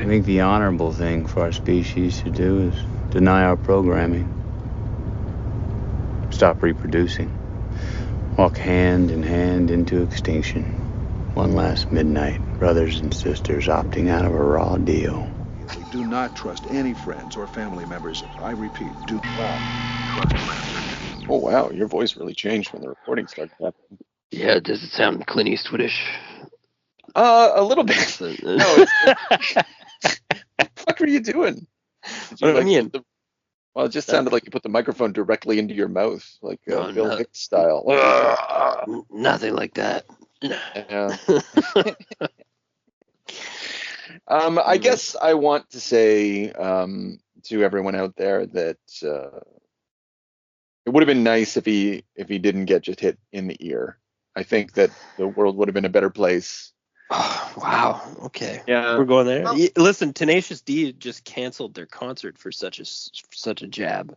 think the honorable thing for our species to do is deny our programming. Stop reproducing. Walk hand in hand into extinction. One last midnight, brothers and sisters opting out of a raw deal. Do not trust any friends or family members. I repeat, do not trust friends. Oh, wow. Your voice really changed when the recording started happening. Yeah, does it sound Clint Eastwoodish? A little bit. No, what the fuck were you doing? What do you mean? Well, it just sounded like you put the microphone directly into your mouth, like Bill Hicks style. Nothing like that. Yeah. I guess I want to say to everyone out there that it would have been nice if he didn't get just hit in the ear. I think that the world would have been a better place. Oh, wow. Okay. Yeah. We're going there. Well, listen, Tenacious D just canceled their concert for such a jab.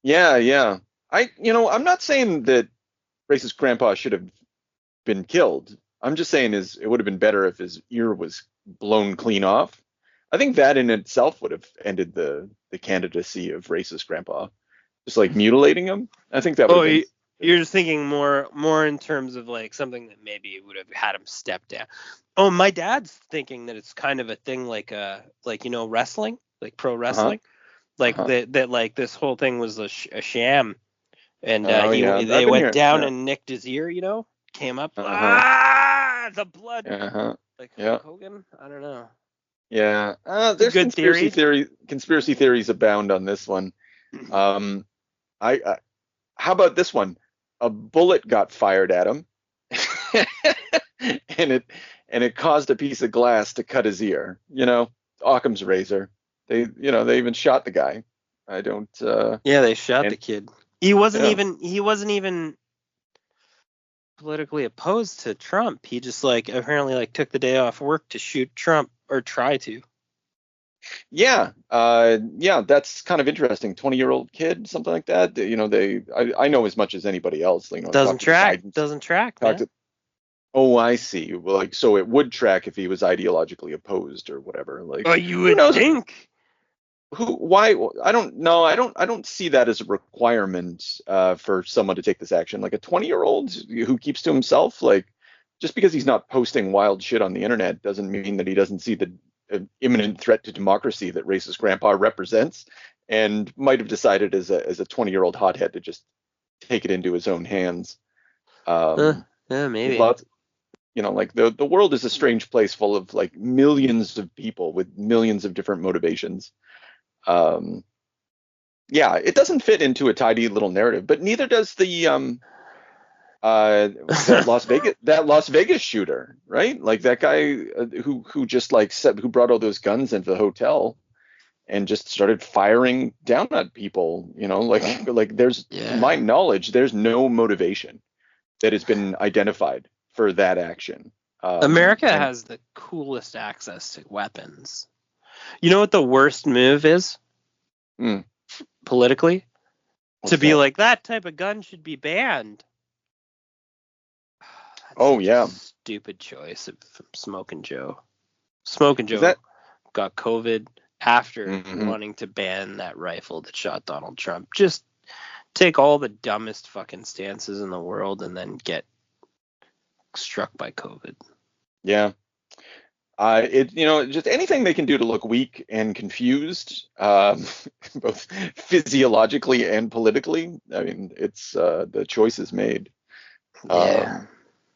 Yeah. I'm not saying that racist grandpa should have been killed. I'm just saying it would have been better if his ear was blown clean off. I think that in itself would have ended the candidacy of racist grandpa. Just like mutilating him. I think that would have been... You're just thinking more in terms of like something that maybe would have had him step down. Oh, my dad's thinking that it's kind of a thing like wrestling, like pro wrestling, that like this whole thing was a sham, and they went down and nicked his ear, came up, the blood, like Hulk Hogan. I don't know. Yeah, there's good conspiracy theories abound on this one. How about this one? A bullet got fired at him, and it caused a piece of glass to cut his ear. Occam's razor. They even shot the guy. I don't. Yeah, they shot the kid. He wasn't even politically opposed to Trump. He just apparently took the day off work to shoot Trump or try to. Yeah, that's kind of interesting. 20-year-old kid, something like that. I know as much as anybody else. Doesn't track. Oh, I see. Well, so it would track if he was ideologically opposed or whatever. You would think. Why? I don't know. I don't see that as a requirement for someone to take this action. Like a 20-year-old who keeps to himself, just because he's not posting wild shit on the internet doesn't mean that he doesn't see the imminent threat to democracy that racist grandpa represents, and might have decided as a 20-year-old hothead to just take it into his own hands. Yeah, maybe. The world is a strange place full of millions of people with millions of different motivations. It doesn't fit into a tidy little narrative, but neither does the that Las Vegas shooter, right? Like that guy who just who brought all those guns into the hotel and just started firing down at people. There's, to my knowledge, there's no motivation that has been identified for that action. America has the coolest access to weapons. You know what the worst move is? Politically? What's to be that? like, that type of gun should be banned. Stupid choice from Smokin' Joe. Smokin' Joe got COVID after wanting to ban that rifle that shot Donald Trump. Just take all the dumbest fucking stances in the world and then get struck by COVID. Yeah. Just anything they can do to look weak and confused, both physiologically and politically. I mean, it's the choice is made.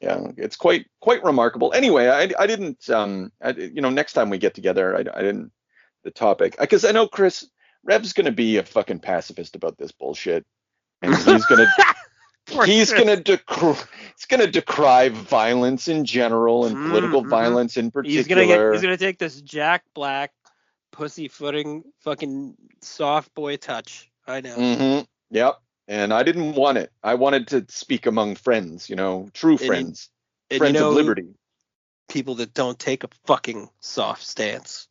It's quite remarkable. Anyway, I didn't. Next time we get together, I didn't. The topic, because I know Rev's gonna be a fucking pacifist about this bullshit, and he's gonna. He's gonna decry violence in general and political violence in particular. He's gonna take this Jack Black pussyfooting fucking soft boy touch. I know. Yep. And I didn't want it. I wanted to speak among friends, true friends, friends of liberty. People that don't take a fucking soft stance.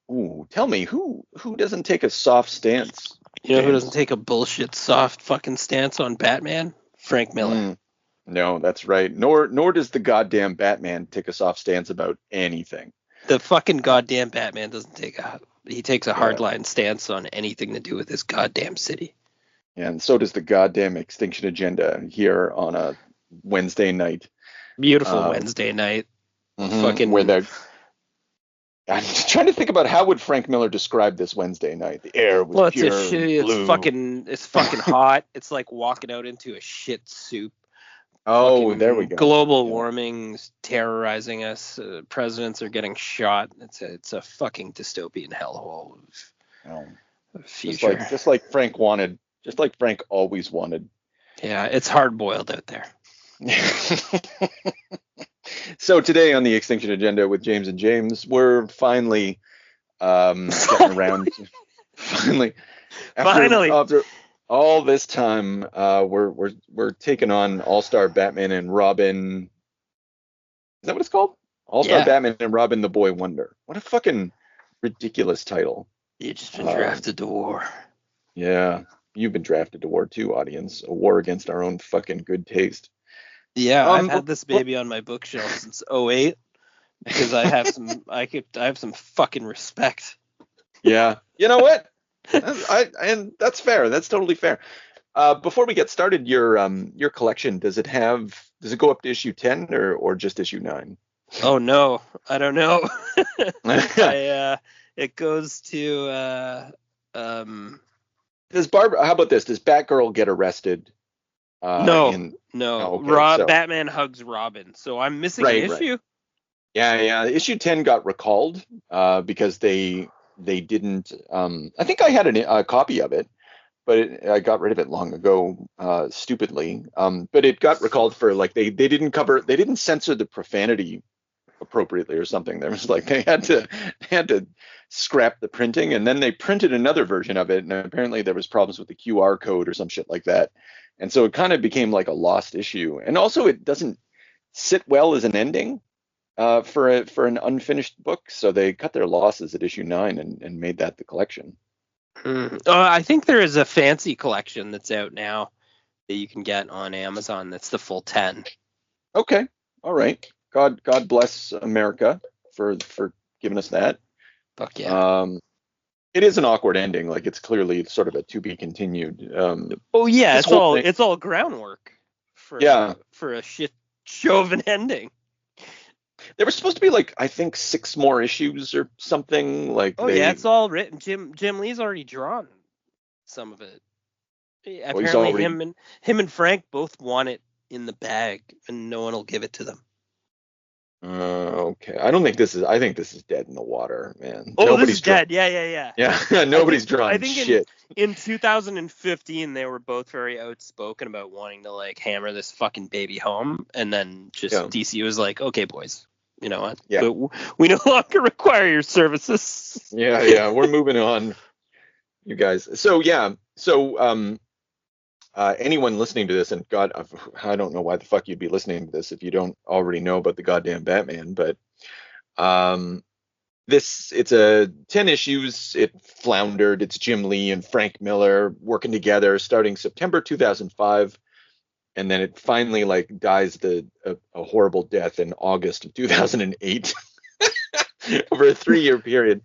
Ooh, tell me who doesn't take a soft stance? Who doesn't take a bullshit soft fucking stance on Batman? Frank Miller. No, that's right. Nor does the goddamn Batman take a soft stance about anything. The fucking goddamn Batman doesn't take he takes a hardline stance on anything to do with this goddamn city. And so does the goddamn Extinction Agenda here on a Wednesday night. Beautiful Wednesday night. Fucking. Where they're. I'm trying to think about how would Frank Miller describe this Wednesday night. The air was pure blue. It's fucking hot. It's like walking out into a shit soup. Oh, Fucking there we go. Global warming's terrorizing us. Presidents are getting shot. It's a fucking dystopian hellhole of future. Just like Frank wanted. Just like Frank always wanted. Yeah, it's hard boiled out there. So today on the Extinction Agenda with James and James, we're finally getting around to finally after all this time, we're taking on All-Star Batman and Robin. Is that what it's called? All-Star Batman and Robin the Boy Wonder. What a fucking ridiculous title. You just been drafted to war. Yeah, you've been drafted to war too, audience. A war against our own fucking good taste. Yeah, I've had this baby on my bookshelf since 2008 because I have some fucking respect. Yeah. You know what? And that's fair. That's totally fair. Before we get started, your collection, does it go up to issue 10 or just issue 9? Oh no, I don't know. It goes to how about this? Does Batgirl get arrested? No. Okay, Batman hugs Robin, so I'm missing an issue. Right. Yeah. Issue 10 got recalled because they didn't. I think I had a copy of it, but I got rid of it long ago, stupidly. But it got recalled for like they didn't censor the profanity appropriately or something. There was like they had to scrap the printing, and then they printed another version of it, and apparently there was problems with the QR code or some shit like that. And so it kind of became like a lost issue. And also it doesn't sit well as an ending for an unfinished book. So they cut their losses at issue 9 and made that the collection. I think there is a fancy collection that's out now that you can get on Amazon. That's the full 10. Okay. All right. God bless America for giving us that. Fuck yeah. It is an awkward ending. Like it's clearly sort of a to be continued. It's all groundwork for a shit show of an ending. There was supposed to be like I think 6 more issues or something. Like it's all written. Jim Lee's already drawn some of it. Apparently him and Frank both want it in the bag, and no one will give it to them. Okay. I think this is dead in the water, man. Nobody's this is dead. Yeah. Yeah, nobody's drawing shit. In 2015, they were both very outspoken about wanting to like hammer this fucking baby home, and then DC was like, okay, boys, you know what? Yeah. We no longer require your services. Yeah. We're moving on, you guys. So anyone listening to this, and God, I don't know why the fuck you'd be listening to this if you don't already know about the goddamn Batman, but it's a 10 issues. It floundered. It's Jim Lee and Frank Miller working together starting September 2005, and then it finally like dies a horrible death in August of 2008 over a 3-year period.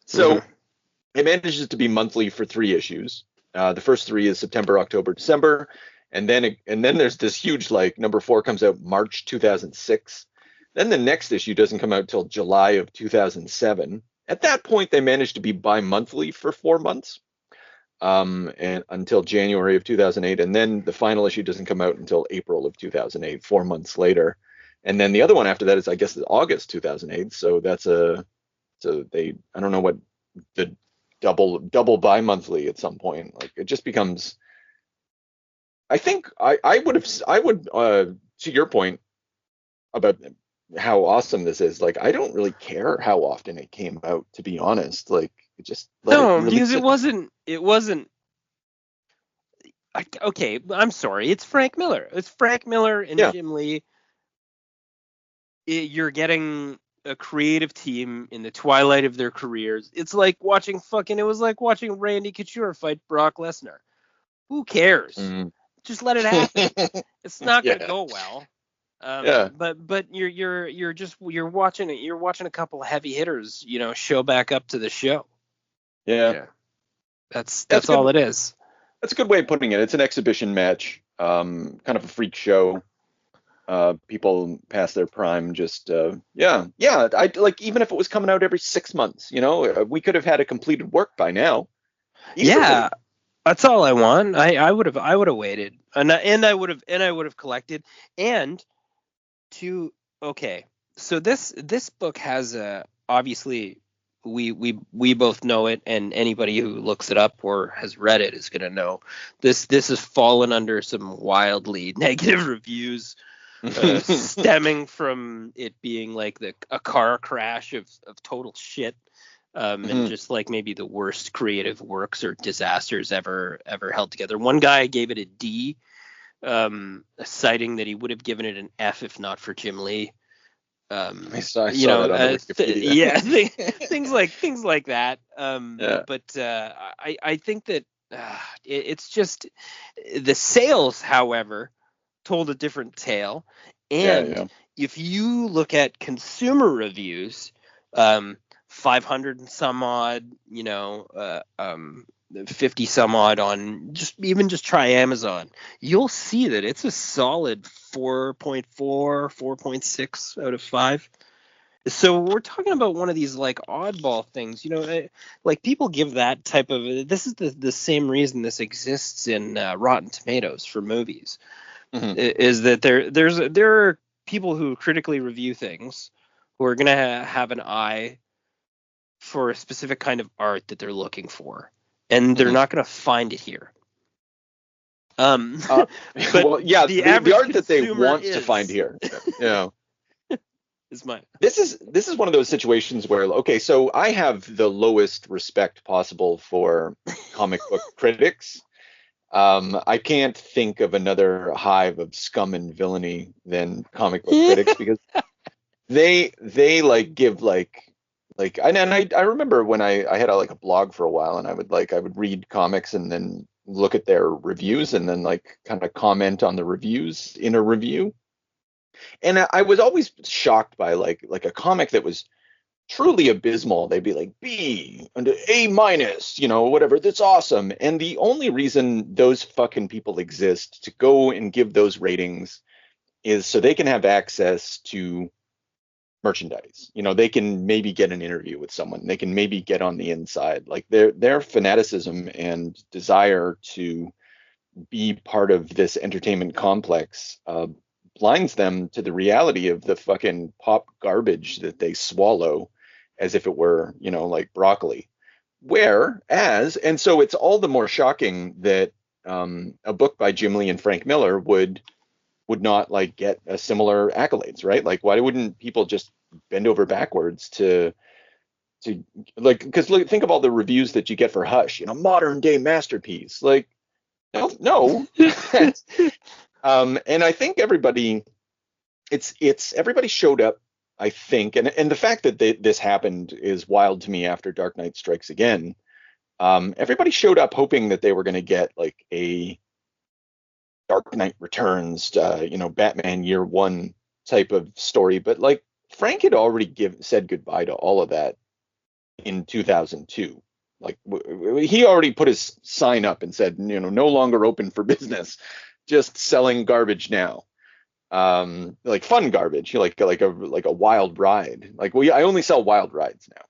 So it manages to be monthly for 3 issues. The first 3 is September, October, December, and then there's this huge like number 4 comes out March 2006. Then the next issue doesn't come out till July of 2007. At that point, they managed to be bi-monthly for 4 months, and until January of 2008, and then the final issue doesn't come out until April of 2008, 4 months later, and then the other one after that is I guess August 2008. So I don't know what the double bi-monthly at some point. Like it just becomes. I think I would to your point about how awesome this is. Like I don't really care how often it came out, to be honest. Like it just because it wasn't. Okay, I'm sorry. It's Frank Miller. It's Frank Miller and Jim Lee. You're getting a creative team in the twilight of their careers. It was like watching Randy Couture fight Brock Lesnar. Who cares? Just let it happen. It's not going to go well. Yeah. But you're watching a couple of heavy hitters, show back up to the show. Yeah. That's That's all good. it is. That's a good way of putting it. It's an exhibition match, kind of a freak show. People past their prime, just yeah. I like, even if it was coming out every 6 months, we could have had a completed work by now. Easily. Yeah, that's all I want. I would have waited, and I would have collected. And okay, so this book has obviously we both know it, and anybody who looks it up or has read it is gonna know this has fallen under some wildly negative reviews, stemming from it being like a car crash of total shit. And just like maybe the worst creative works or disasters ever held together. One guy gave it a D, citing that he would have given it an F if not for Jim Lee. I saw that on Wikipedia. Yeah, things like that. Yeah. But I think that it's just the sales, however, told a different tale. And if you look at consumer reviews, 500 and some odd, 50 some odd on just try Amazon, you'll see that it's a solid 4.4, 4.6 out of 5. So we're talking about one of these like oddball things, like people give that type of, this is the same reason this exists in Rotten Tomatoes for movies, is that there are people who critically review things who are going to have an eye for a specific kind of art that they're looking for, and they're not going to find it here. But the art that they want to find here, is mine. This is one of those situations where, okay, so I have the lowest respect possible for comic book critics. I can't think of another hive of scum and villainy than comic book critics, because they like give I remember when I had a blog for a while, and I would read comics and then look at their reviews and then kind of comment on the reviews in a review. And I was always shocked by like a comic that was truly abysmal. They'd be like B and A minus, whatever. That's awesome. And the only reason those fucking people exist to go and give those ratings is so they can have access to merchandise. They can maybe get an interview with someone. They can maybe get on the inside. Like their fanaticism and desire to be part of this entertainment complex blinds them to the reality of the fucking pop garbage that they swallow as if it were, like broccoli. And so it's all the more shocking that a book by Jim Lee and Frank Miller would not get a similar accolades, right? Like, why wouldn't people just bend over backwards to because think of all the reviews that you get for Hush, modern day masterpiece. Like, no. And I think everybody showed up, I think, and the fact that this happened is wild to me after Dark Knight Strikes Again. Everybody showed up hoping that they were going to get like a Dark Knight Returns, Batman Year One type of story, but like Frank had already said goodbye to all of that in 2002. Like he already put his sign up and said, no longer open for business, just selling garbage now, like fun garbage, like a wild ride. Like, well, I only sell wild rides now.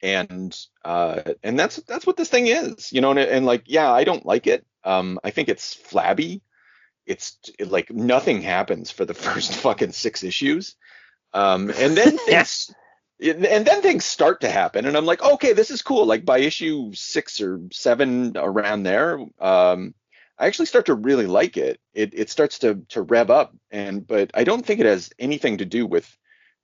And that's what this thing is, and like, yeah, I don't like it. I think it's flabby. It's like nothing happens for the first fucking 6 issues. And then things start to happen, and I'm like, okay, this is cool. Like by issue 6 or 7, around there, I actually start to really like it. It starts to rev up, but I don't think it has anything to do with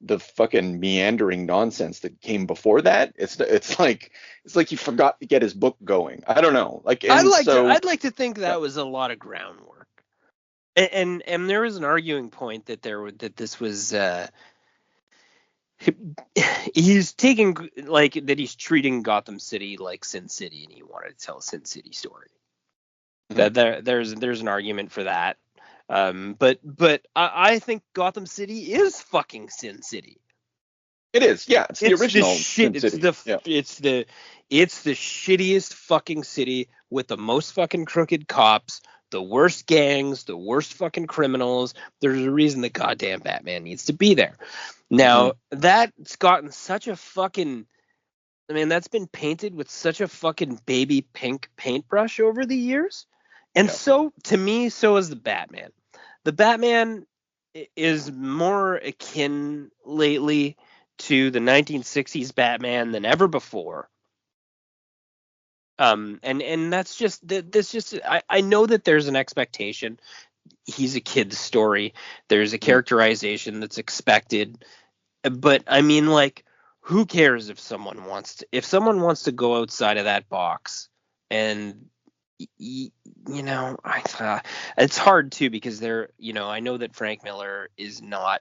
the fucking meandering nonsense that came before that. It's like you forgot to get his book going. I don't know. Like, I'd like to think that was a lot of groundwork. And there was an arguing point that this was he's taking that he's treating Gotham City like Sin City, and he wanted to tell a Sin City story. Mm-hmm. That there's an argument for that. But I think Gotham City is fucking Sin City. It is, yeah. It's the original shit. Sin City. It's the shittiest fucking city with the most fucking crooked cops, the worst gangs, the worst fucking criminals. There's a reason the goddamn Batman needs to be there. Now, that's gotten such a fucking... I mean, that's been painted with such a fucking baby pink paintbrush over the years. And so, to me, so is the Batman. The Batman is more akin lately to the 1960s Batman than ever before. And that's just I know that there's an expectation. He's a kid's story. There's a characterization that's expected. But I mean, like, who cares if someone wants to go outside of that box? And it's hard too, because I know that Frank Miller is not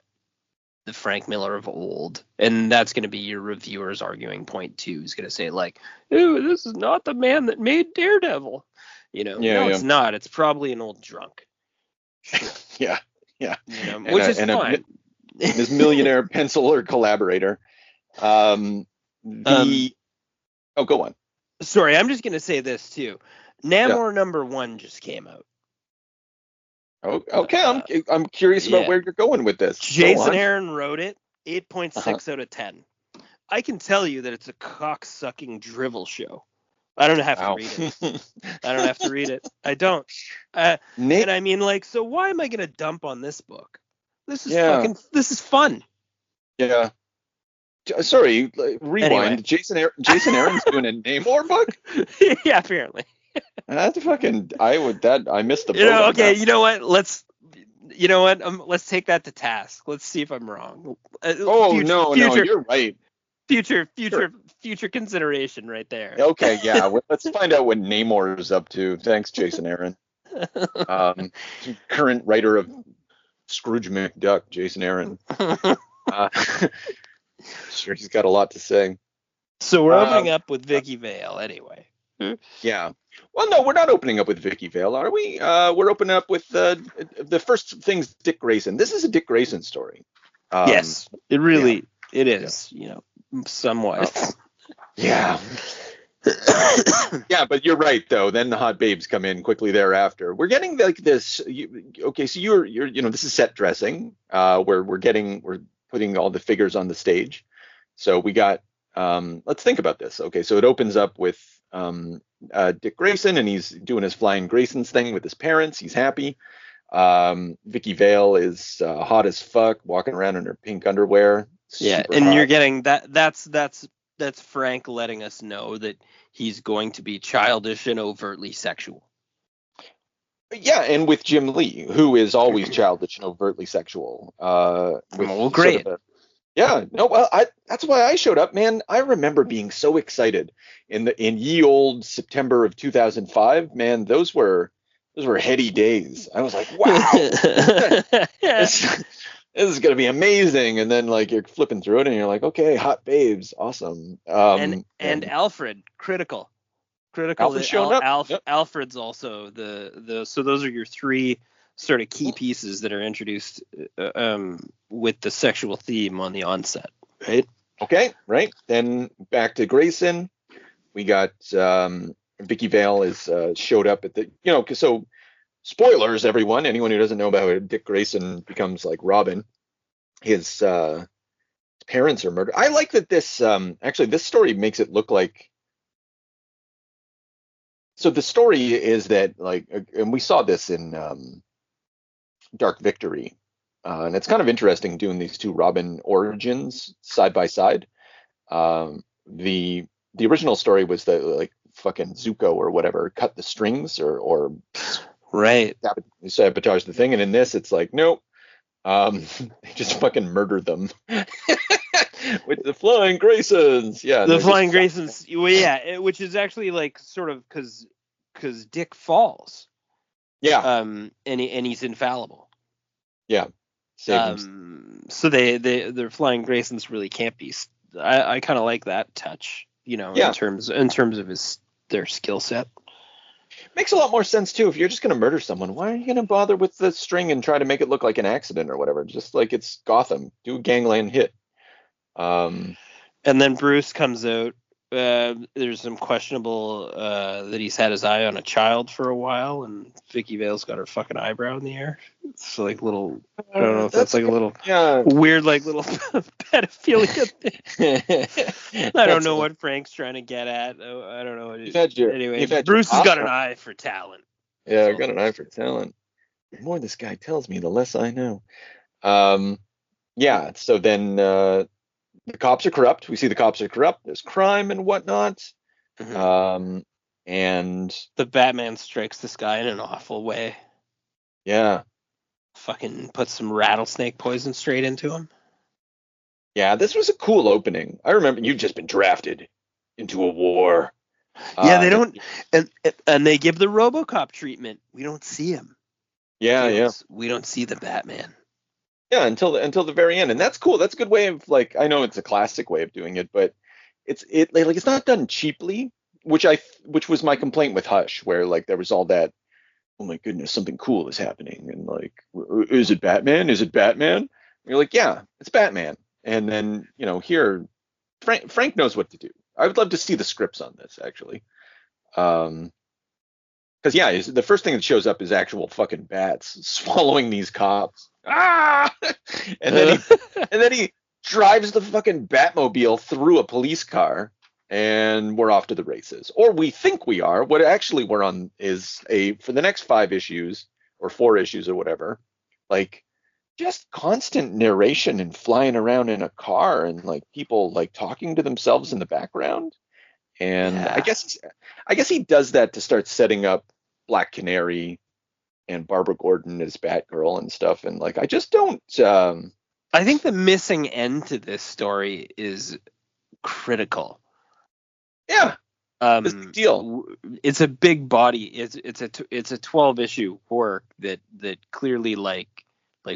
the Frank Miller of old, and that's going to be your reviewer's arguing point too. He's going to say, like, "Ooh, this is not the man that made Daredevil." It's not. It's probably an old drunk. Yeah. Which is fine. His millionaire penciler collaborator. Go on. Sorry, I'm just going to say this too. Namor /1 just came out. Okay, I'm curious about where you're going with this. Jason Aaron wrote it, 8.6 out of 10. I can tell you that it's a cock-sucking drivel show. I don't have to read it. I don't have to read it. I don't. And I mean, like, so why am I going to dump on this book? This is fun. Yeah. Sorry, rewind. Anyway. Jason Aaron's doing a Namor book? Yeah, apparently. That's fucking. I missed the boat. Okay, you know what? Let's take that to task. Let's see if I'm wrong. No, you're right. Future consideration right there. Okay, yeah. Let's find out what Namor is up to. Thanks, Jason Aaron. Current writer of Scrooge McDuck, Jason Aaron. Sure, he's got a lot to say. So we're opening up with Vicky Vale anyway. Yeah. Well, no, we're not opening up with Vicky Vale, are we? We're opening up with the first thing's Dick Grayson. This is a Dick Grayson story. Yes, it really it is. Somewhat. Yeah. Yeah, but you're right though. Then the hot babes come in quickly thereafter. We're getting like this. So you're this is set dressing. We're putting all the figures on the stage. So we got. Let's think about this. Okay, so it opens up with Dick Grayson, and he's doing his Flying Graysons thing with his parents. He's happy. Vicky Vale is hot as fuck, walking around in her pink underwear. Yeah, and hot. You're getting that. That's Frank letting us know that he's going to be childish and overtly sexual. Yeah, and with Jim Lee, who is always childish and overtly sexual. Great. That's why I showed up, man. I remember being so excited in ye old September of 2005. Man, those were heady days. I was like, wow, this is gonna be amazing. And then like you're flipping through it and you're like, okay, hot babes, awesome. And Alfred, critical. Alfred's showing up. Yep. Alfred's also the so those are your three sort of key pieces that are introduced with the sexual theme on the onset, right? Okay, right. Then back to Grayson. We got Vicky Vale is showed up at the so spoilers, everyone. Anyone who doesn't know about how Dick Grayson becomes like Robin, his parents are murdered. I like that this actually this story makes it look like. So the story is that like, and we saw this in Dark Victory, and it's kind of interesting doing these two Robin origins side by side. The original story was that like fucking Zuko or whatever cut the strings or right sabotage the thing, and in this it's like nope, they just fucking murder them with the Flying Graysons. Yeah, the Flying Graysons. Well, yeah, which is actually like sort of because Dick falls. Yeah. And he's infallible. Yeah. So their Flying Graysons really can't be. I kind of like that touch, in terms of their skill set. Makes a lot more sense too. If you're just gonna murder someone, why are you gonna bother with the string and try to make it look like an accident or whatever? Just like it's Gotham, do a gangland hit. Um, And then Bruce comes out. There's some questionable that he's had his eye on a child for a while, and Vicky Vale's got her fucking eyebrow in the air. It's like little. I don't know if that's like a little yeah. weird, like little pedophilia thing. I don't know what Frank's trying to get at. I don't know what it is. Anyway, Bruce has got an eye for talent. Yeah, I've got an eye for talent. The more this guy tells me, the less I know. Yeah. So then the cops are corrupt. We see the cops are corrupt. There's crime and whatnot. Mhm. And The Batman strikes this guy in an awful way. yeah. Fucking puts some rattlesnake poison straight into him. Yeah, this was a cool opening. I remember you've just been drafted into a war. Yeah, they don't, and they give the RoboCop treatment. We don't see him. Yeah. We don't see the Batman. Yeah, until the very end, and that's cool. That's a good way of like. I know it's a classic way of doing it, but it's not done cheaply, which was my complaint with Hush, where like there was all that. Oh my goodness, something cool is happening, and like, is it Batman? Is it Batman? And you're like, yeah, it's Batman. And then here, Frank knows what to do. I would love to see the scripts on this actually. Because yeah, the first thing that shows up is actual fucking bats swallowing these cops. Ah! And then he drives the fucking Batmobile through a police car, and we're off to the races. Or we think we are. What actually we're on is for the next 5 issues or 4 issues or whatever, like just constant narration and flying around in a car and like people like talking to themselves in the background. And Yeah. I guess he does that to start setting up Black Canary and Barbara Gordon as Batgirl and stuff. And like, I just don't. I think the missing end to this story is critical. Yeah, it's a big deal. It's a big body. It's a 12 issue work that clearly like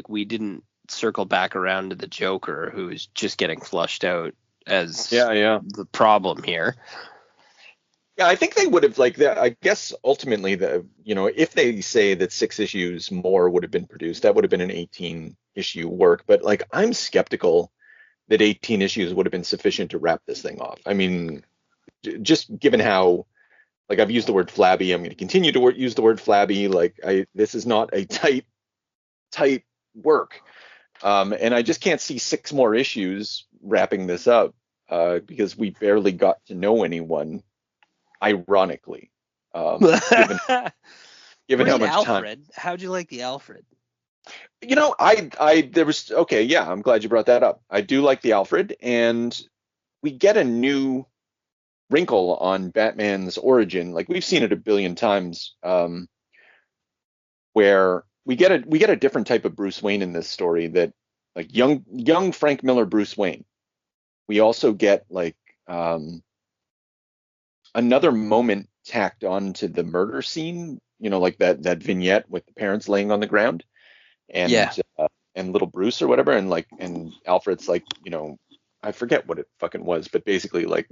we didn't circle back around to the Joker, who is just getting flushed out as the problem here. Yeah, I think they would have like that. I guess ultimately if they say that 6 issues more would have been produced, that would have been an 18 issue work. But like, I'm skeptical that 18 issues would have been sufficient to wrap this thing off. I mean, just given how, like, I've used the word flabby, I'm going to continue to use the word flabby. Like, this is not a tight work. And I just can't see 6 more issues wrapping this up because we barely got to know anyone. Ironically, given how much Alfred, how'd you like the Alfred? There was okay. Yeah, I'm glad you brought that up. I do like the Alfred, and we get a new wrinkle on Batman's origin. Like we've seen it a billion times, where we get a different type of Bruce Wayne in this story. That like young Frank Miller Bruce Wayne. We also get like another moment tacked on to the murder scene, like that vignette with the parents laying on the ground and little Bruce or whatever. And Alfred's like, I forget what it fucking was, but basically like,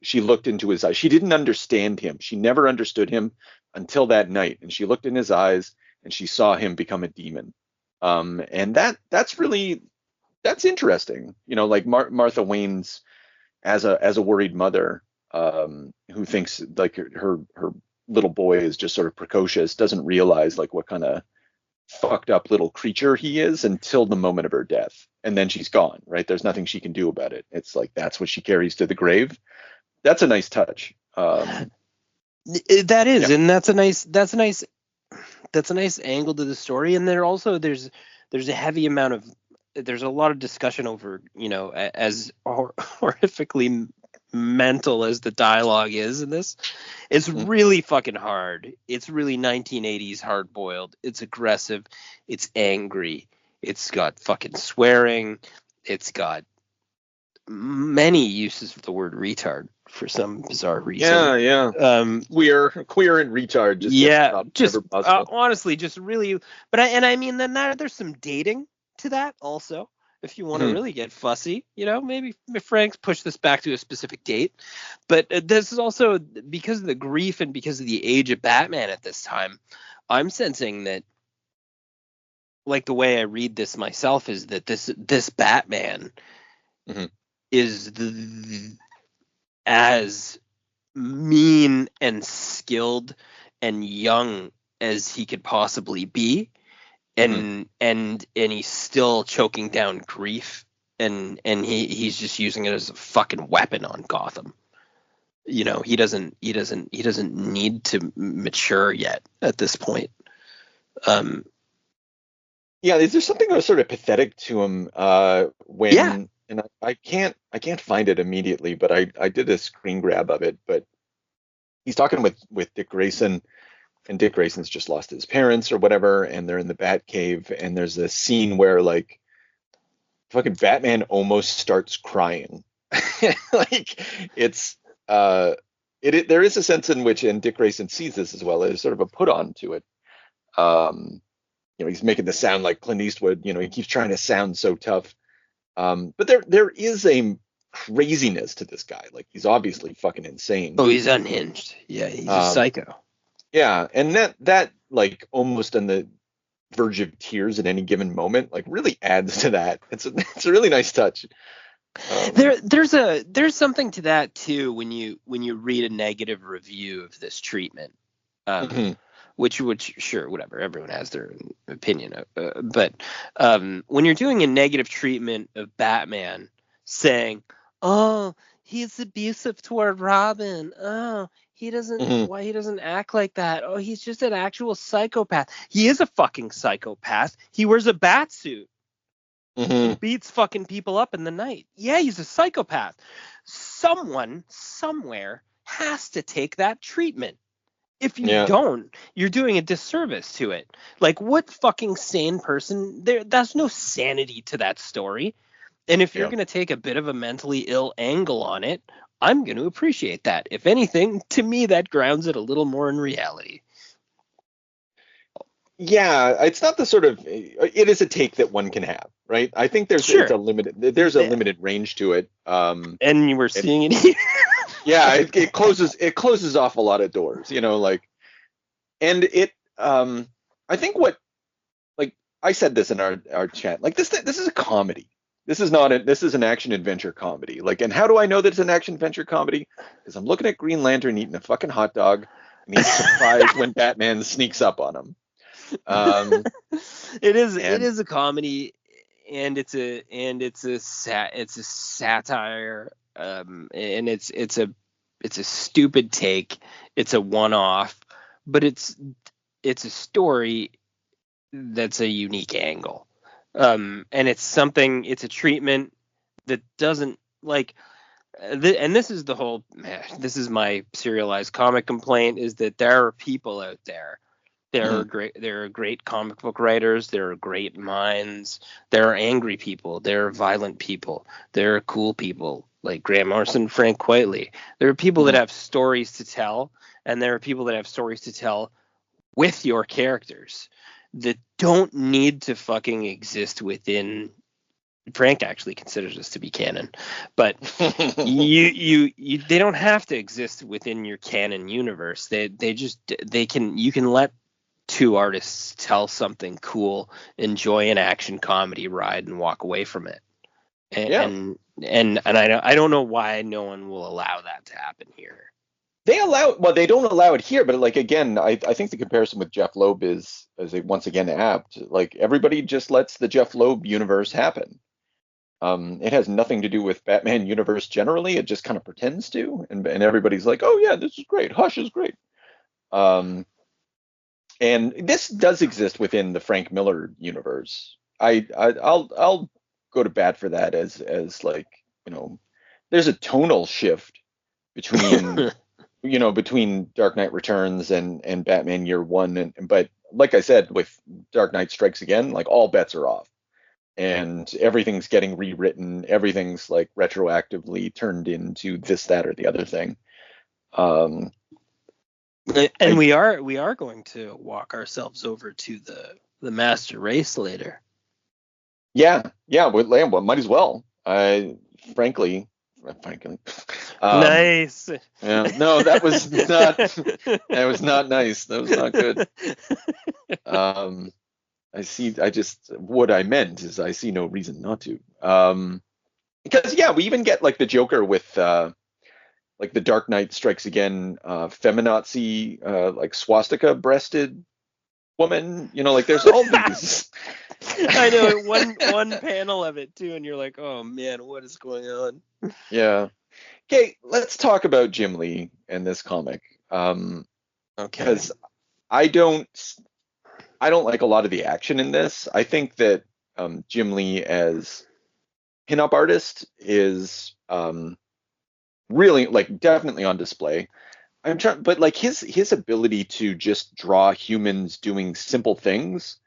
she looked into his eyes. She didn't understand him. She never understood him until that night. And she looked in his eyes and she saw him become a demon. And that's interesting. Like Martha Wayne's as a worried mother, who thinks like her little boy is just sort of precocious, doesn't realize like what kind of fucked up little creature he is until the moment of her death, and then she's gone. Right? There's nothing she can do about it. It's like that's what she carries to the grave. That's a nice touch. That is, and that's a nice angle to the story. And there's a heavy amount of there's a lot of discussion over as horrifically mental as the dialogue is in this. It's really fucking hard. It's really 1980s hard boiled. It's aggressive. It's angry. It's got fucking swearing. It's got many uses of the word retard for some bizarre reason. Yeah. Queer and retard. Honestly, just really. But I mean, then there's some dating to that also. If you want to really get fussy, maybe Frank's push this back to a specific date. But this is also because of the grief and because of the age of Batman at this time. I'm sensing that, like, the way I read this myself is that this Batman is as mean and skilled and young as he could possibly be. And he's still choking down grief, and he's just using it as a fucking weapon on Gotham. He doesn't need to mature yet at this point. Yeah, is there something sort of pathetic to him when and I can't find it immediately, but I did a screen grab of it, but he's talking with Dick Grayson. And Dick Grayson's just lost his parents or whatever, and they're in the Batcave, and there's a scene where, like, fucking Batman almost starts crying. Like, it's there is a sense in which, and Dick Grayson sees this as well, there's sort of a put on to it. He's making this sound like Clint Eastwood. He keeps trying to sound so tough. But there is a craziness to this guy. Like, he's obviously fucking insane. Oh, he's unhinged. Yeah, he's a psycho. Yeah, and that like almost on the verge of tears at any given moment, like, really adds to that. It's a really nice touch. There's something to that too when you read a negative review of this treatment, which sure, whatever, everyone has their opinion, but when you're doing a negative treatment of Batman, saying, oh, he's abusive toward Robin, oh, he doesn't why he doesn't act like that, oh, he's just an actual psychopath. He is a fucking psychopath. He wears a bat suit. He beats fucking people up in the night. Yeah, he's a psychopath. Someone somewhere has to take that treatment. If you don't, you're doing a disservice to it. Like, what fucking sane person? That's no sanity to that story. And if you're going to take a bit of a mentally ill angle on it, I'm going to appreciate that. If anything, to me, that grounds it a little more in reality. Yeah, it's not the sort of, it is a take that one can have, right? I think there's a limited range to it. And you were seeing it here. Yeah, it closes off a lot of doors, and it, I think like I said this in our chat, like, this is a comedy. This is an action adventure comedy. Like, and how do I know that it's an action adventure comedy? Because I'm looking at Green Lantern eating a fucking hot dog, and he's surprised when Batman sneaks up on him. It is a comedy, and it's a satire, and it's a stupid take. It's a one-off, but it's a story that's a unique angle. And it's a treatment that doesn't, like, and this is this is my serialized comic complaint, is that there are people out there. There are great comic book writers. There are great minds. There are angry people. There are violent people. There are cool people like Graham Morrison, Frank Quitely. There are people that have stories to tell, and there are people that have stories to tell with your characters that don't need to fucking exist within. Frank actually considers this to be canon, but you they don't have to exist within your canon universe. You can let two artists tell something cool, enjoy an action comedy ride, and walk away from it. And I don't know why no one will allow that to happen here. They don't allow it here, but, like, again, I think the comparison with Jeff Loeb is once again apt. Like, everybody just lets the Jeff Loeb universe happen. It has nothing to do with Batman universe generally. It just kind of pretends to, and everybody's like, oh yeah, this is great. Hush is great. And this does exist within the Frank Miller universe. I'll go to bat for that as like, there's a tonal shift between between Dark Knight Returns and Batman Year One, but like I said, with Dark Knight Strikes Again, like, all bets are off, and everything's getting rewritten. Everything's, like, retroactively turned into this, that, or the other thing. And we are going to walk ourselves over to the master race later. Well, might as well. Frankly, frankly, um, Nice. no, that was not. That was not nice. That was not good. Um, what I meant is I see no reason not to. Because we even get like the Joker with like the Dark Knight Strikes Again feminazi like swastika breasted woman. Like there's all these. I know one panel of it too, and you're like, oh man, what is going on? Yeah. Okay, let's talk about Jim Lee and this comic. Okay. Because I don't like a lot of the action in this. I think that Jim Lee as pinup artist is really like definitely on display. I'm trying, but like his ability to just draw humans doing simple things,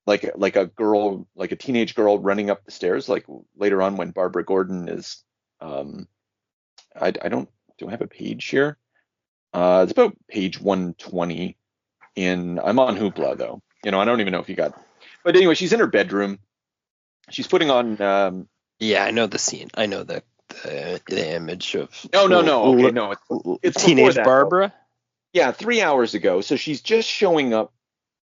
like a teenage girl running up the stairs, like later on when Barbara Gordon is, I don't do I have a page here? It's about page 120 I'm on Hoopla though. I don't even know if you got, but anyway, she's in her bedroom. She's putting on. Yeah, I know the scene. I know the image of. No. Okay, no, it's teenage that, Barbara. Yeah, 3 hours ago. So she's just showing up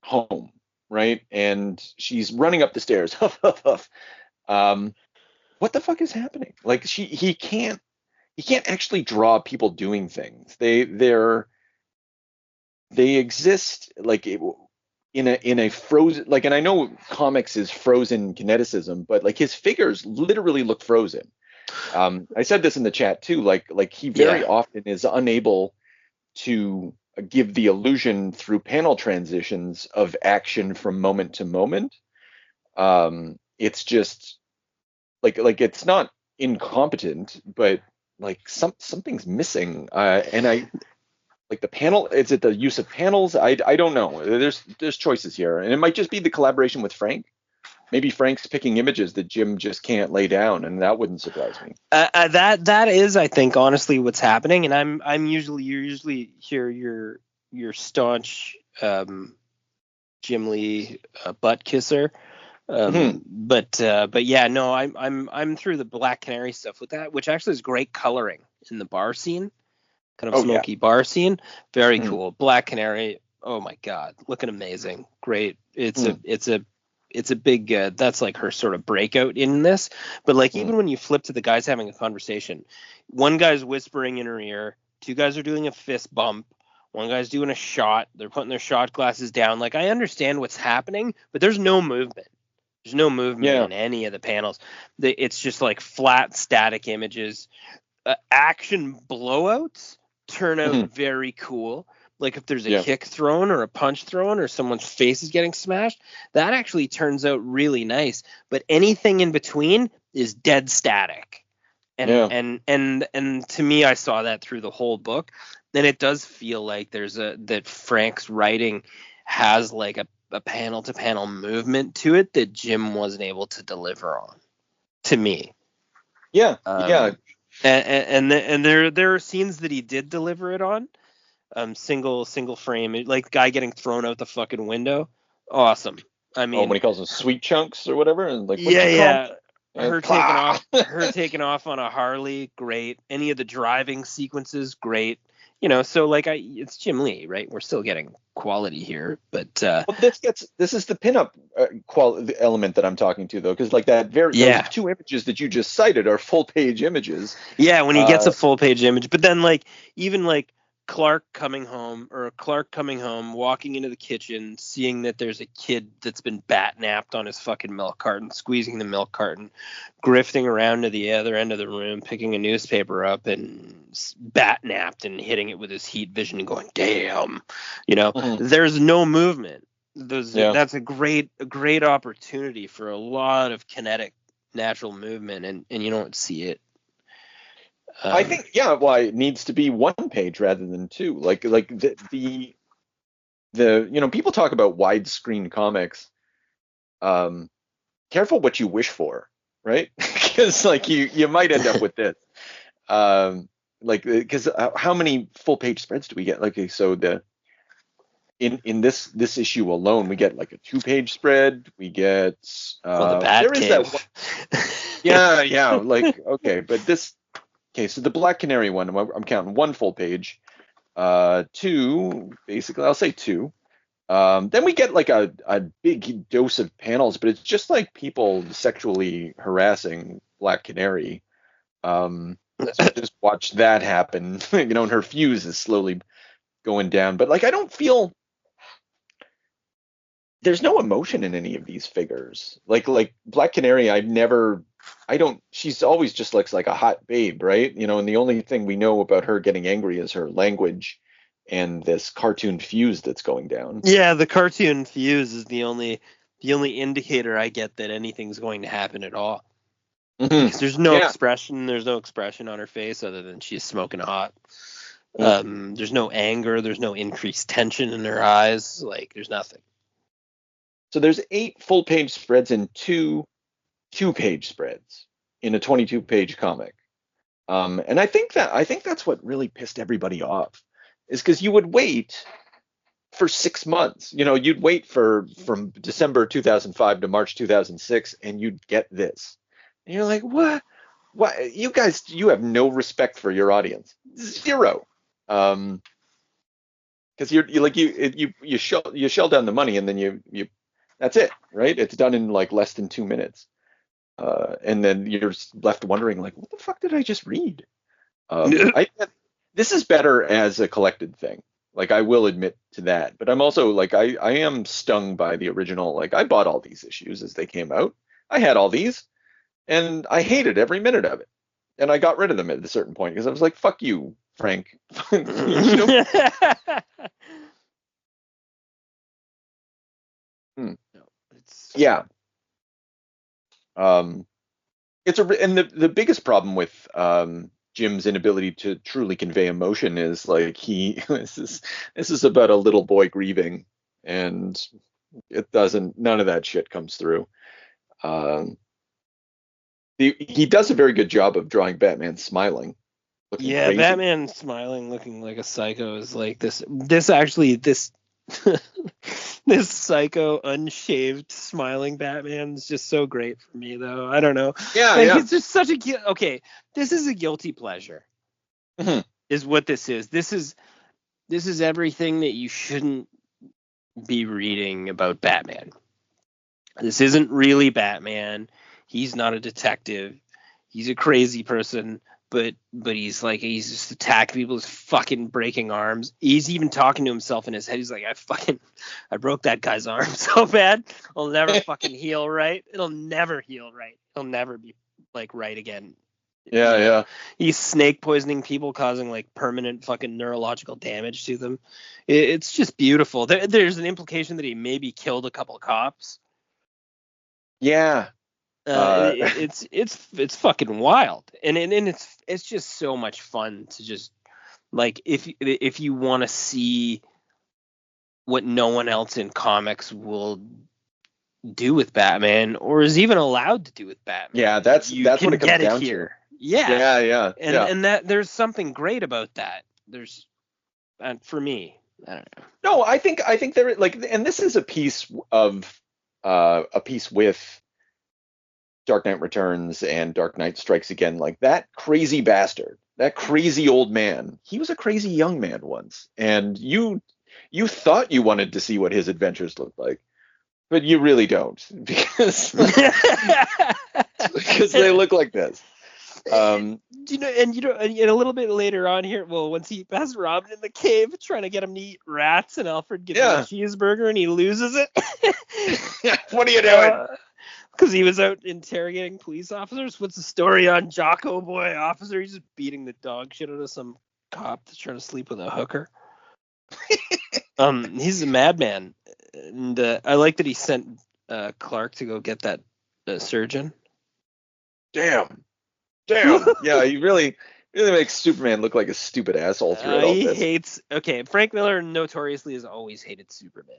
home, right? And she's running up the stairs. Huff, huff, huff. What the fuck is happening? Like he can't actually draw people doing things. They exist like in a frozen, like, and I know comics is frozen kineticism, but like his figures literally look frozen. I said this in the chat too, like he very often is unable to give the illusion through panel transitions of action from moment to moment. It's just like it's not incompetent, but like something's missing. And I like the panel. Is it the use of panels? I don't know. There's choices here, and it might just be the collaboration with Frank. Maybe Frank's picking images that Jim just can't lay down, and that wouldn't surprise me. That is, I think, honestly, what's happening. And you usually hear your staunch Jim Lee butt kisser. But yeah, no, I'm through the Black Canary stuff with that, which actually is great coloring in the bar scene, kind of smoky bar scene. Very cool. Black Canary. Oh my God, looking amazing. Great. It's a big that's like her sort of breakout in this. But like even when you flip to the guys having a conversation, one guy's whispering in her ear, two guys are doing a fist bump, one guy's doing a shot, they're putting their shot glasses down. Like I understand what's happening, but there's no movement. There's no movement in any of the panels. It's just like flat static images. Action blowouts turn out very cool. Like if there's a kick thrown or a punch thrown or someone's face is getting smashed, that actually turns out really nice. But anything in between is dead static. And to me, I saw that through the whole book. And it does feel like that Frank's writing has like a panel to panel movement to it that Jim wasn't able to deliver on, to me. And there are scenes that he did deliver it on. Single frame, like guy getting thrown out the fucking window. Awesome. I mean, when he calls them sweet chunks or whatever, and like her taking off on a Harley, great. Any of the driving sequences, great. So like it's Jim Lee, right? We're still getting quality here, but this is the pinup quality element that I'm talking to though, because like those two images that you just cited are full page images. Yeah, when he gets a full page image, but then like even like Clark coming home, walking into the kitchen, seeing that there's a kid that's been bat-napped on his fucking milk carton, squeezing the milk carton, grifting around to the other end of the room, picking a newspaper up and bat-napped and hitting it with his heat vision and going, damn, there's no movement. That's a great opportunity for a lot of kinetic natural movement, and you don't see it. I think, it needs to be one page rather than two. Like the people talk about widescreen comics. Careful what you wish for, right? Because like you might end up with this. Because how many full page spreads do we get? Like, so in this issue alone, we get like a 2-page spread. We get the Bat there is that Cave. one, yeah, like okay, but this okay, so the Black Canary one, I'm counting 1 full page, 2 basically, I'll say 2. Then we get like a big dose of panels, but it's just like people sexually harassing Black Canary. So just watch that happen, and her fuse is slowly going down. But like, I don't feel there's no emotion in any of these figures. Like Black Canary, she's always just looks like a hot babe, right? And the only thing we know about her getting angry is her language and this cartoon fuse that's going down. Yeah, the cartoon fuse is the only indicator I get that anything's going to happen at all. Because there's no expression. There's no expression on her face other than she's smoking hot. There's no anger. There's no increased tension in her eyes. Like, there's nothing. So there's 8 full-page spreads and 2 2-page spreads in a 22-page comic. And I think that's what really pissed everybody off, is because you would wait for 6 months. You'd wait from December 2005 to March 2006, and you'd get this. And you're like, what? What? You guys, you have no respect for your audience. Zero. Because you shell down the money, and then you that's it, right? It's done in like less than 2 minutes. And then you're left wondering, like, what the fuck did I just read? This is better as a collected thing. Like, I will admit to that. But I'm also like, I am stung by the original. Like, I bought all these issues as they came out. I had all these, and I hated every minute of it. And I got rid of them at a certain point because I was like, fuck you, Frank. Yeah. And the biggest problem with Jim's inability to truly convey emotion is like this is about a little boy grieving, and none of that shit comes through. He does a very good job of drawing Batman smiling. Yeah, crazy. Batman smiling, looking like a psycho is like this this psycho unshaved smiling Batman is just so great for me, though. I don't know. Yeah, like, it's just such a okay. This is a guilty pleasure. Is what this is. This is everything that you shouldn't be reading about Batman. This isn't really Batman. He's not a detective. He's a crazy person. But he's just attacking people, he's fucking breaking arms. He's even talking to himself in his head. He's like, I broke that guy's arm so bad. It'll never fucking heal right. It'll never heal right. It'll never be like right again. Yeah. He's snake poisoning people, causing like permanent fucking neurological damage to them. It's just beautiful. There's an implication that he maybe killed a couple of cops. Yeah. It's fucking wild, and it's just so much fun to just like if you want to see what no one else in comics will do with Batman or is even allowed to do with Batman. Yeah, that's what it comes down to. Yeah. And that there's something great about that. There's for me, I don't know. No, I think there like, and this is a piece with Dark Knight Returns and Dark Knight Strikes Again. Like, that crazy bastard, that crazy old man, he was a crazy young man once, and you thought you wanted to see what his adventures looked like, but you really don't, because they look like this. And a little bit later on here, well, once he has Robin in the cave trying to get him to eat rats, and Alfred gives him a cheeseburger and he loses it. What are you doing? Because he was out interrogating police officers. What's the story on Jocko Boy officer? He's just beating the dog shit out of some cop that's trying to sleep with a hooker. He's a madman, and I like that he sent Clark to go get that surgeon. Damn. Yeah, he really makes Superman look like a stupid asshole through it all. He hates. Okay, Frank Miller notoriously has always hated Superman.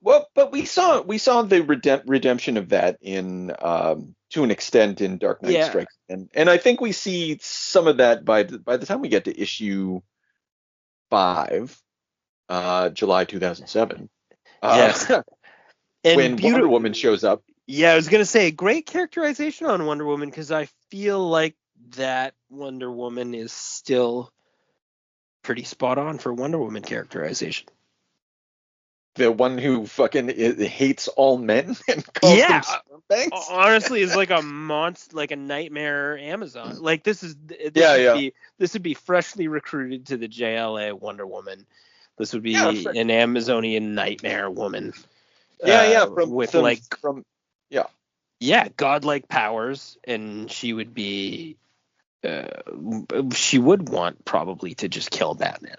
Well, but we saw the redemption of that in to an extent in Dark Knight Strikes, and I think we see some of that by the time we get to issue 5. July 2007. Yes. And when Wonder Woman shows up. Yeah, I was gonna say great characterization on Wonder Woman, because I feel like that Wonder Woman is still pretty spot on for Wonder Woman characterization. The one who fucking hates all men and calls them scumbags. Honestly, is like a monster, like a nightmare Amazon. Like this would be freshly recruited to the JLA Wonder Woman. This would be an Amazonian nightmare woman. Godlike powers, and she would be. She would want probably to just kill Batman.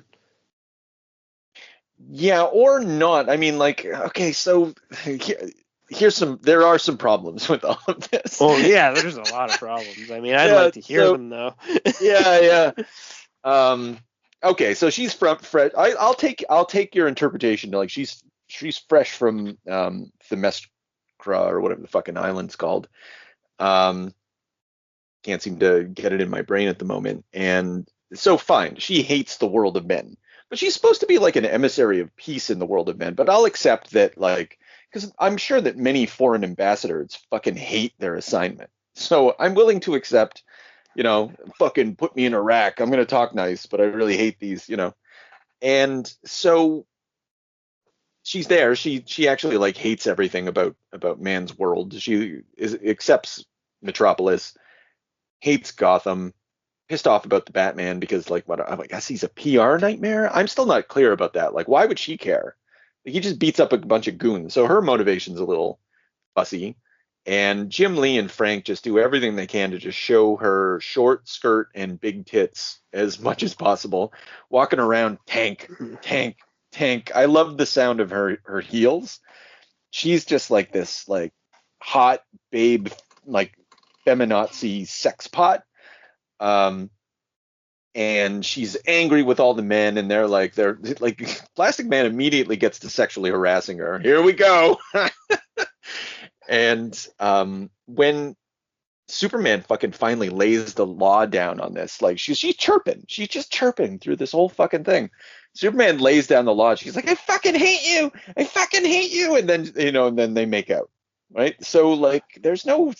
Yeah, or not. I mean, like, okay, so there are some problems with all of this. Oh yeah, there's a lot of problems. I mean, I'd like to hear them though. yeah. Okay, so she's fresh. I'll take your interpretation. Like she's fresh from Themyscira or whatever the fucking island's called. Can't seem to get it in my brain at the moment. And so fine, she hates the world of men. But she's supposed to be like an emissary of peace in the world of men. But I'll accept that, like, because I'm sure that many foreign ambassadors fucking hate their assignment. So I'm willing to accept, fucking put me in Iraq. I'm going to talk nice, but I really hate these, And so she's there. She actually like hates everything about man's world. She accepts Metropolis, hates Gotham, pissed off about the Batman because I guess he's a PR nightmare. I'm still not clear about that. Like, why would she care? He just beats up a bunch of goons. So her motivation's a little fussy. And Jim Lee and Frank just do everything they can to just show her short skirt and big tits as much as possible, walking around tank. I love the sound of her heels. She's just like this like hot babe, like feminazi sex pot. And she's angry with all the men, and they're like Plastic Man immediately gets to sexually harassing her. Here we go. And when Superman fucking finally lays the law down on this, like she's chirping, she's just chirping through this whole fucking thing. Superman lays down the law. She's like, I fucking hate you, and then and then they make out. Right, so there's no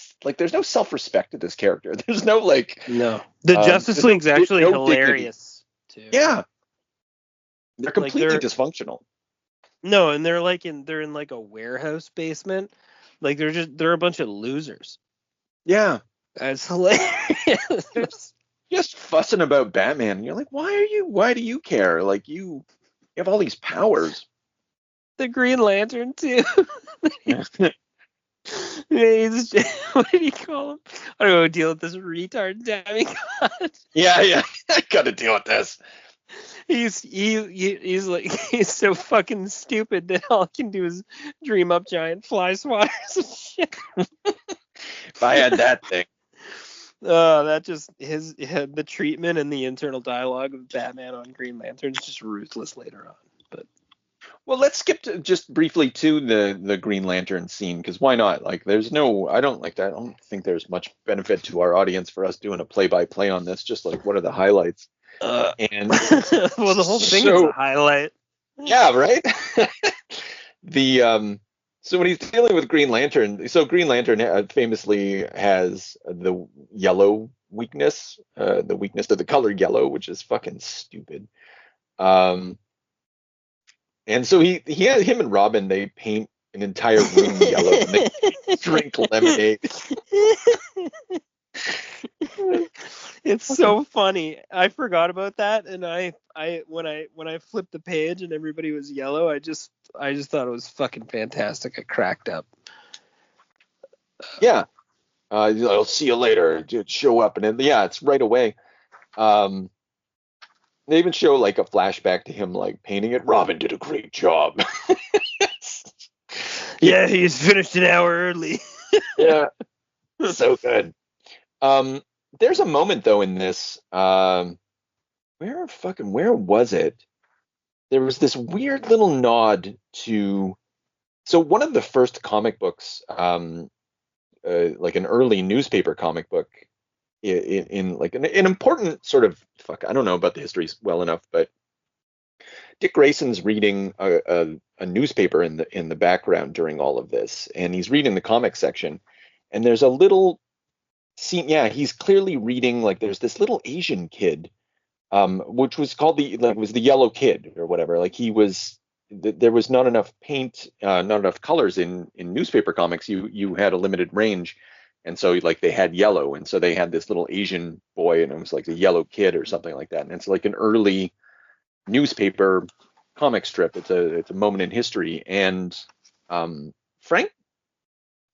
self-respect to this character. There's no no. The Justice League's actually hilarious too. Yeah, they're completely dysfunctional. No, and they're in like a warehouse basement. Like they're a bunch of losers. Yeah, that's hilarious. Just fussing about Batman. And you're like, why do you care? Like you have all these powers. The Green Lantern too. What did he call him? I don't know. Deal with this retard demigod. Yeah. I gotta deal with this. He's so fucking stupid that all he can do is dream up giant fly swatters and shit. If I had that thing. That just the treatment and the internal dialogue of Batman on Green Lantern is just ruthless later on. But well, let's skip to just briefly to the Green Lantern scene, because why not? Like, I don't think there's much benefit to our audience for us doing a play-by-play on this. Just like, what are the highlights? And well, the whole thing is a highlight. Yeah, right. So when he's dealing with Green Lantern, Green Lantern famously has the yellow weakness, the weakness to the color yellow, which is fucking stupid. And so him and Robin, they paint an entire room yellow and they drink lemonade. It's so funny. I forgot about that, and when I flipped the page and everybody was yellow, I just thought it was fucking fantastic. I cracked up. Yeah. I'll see you later. Show up, and then it's right away. They even show like a flashback to him like painting it. Robin did a great job. Yeah, he's finished an hour early. Yeah. So good. There's a moment though in this, where was it? There was this weird little nod to, so one of the first comic books, like an early newspaper comic book in like an important sort of, I don't know about the history well enough, but Dick Grayson's reading a newspaper in the background during all of this, and he's reading the comics section, and there's a little scene. Yeah, he's clearly reading, like, there's this little Asian kid, which was called was the yellow kid or whatever. Like, there was not enough paint, not enough colors in newspaper comics. You had a limited range, and so, like, they had yellow, and so they had this little Asian boy, and it was like the yellow kid or something like that. And it's like an early newspaper comic strip. It's a moment in history, and Frank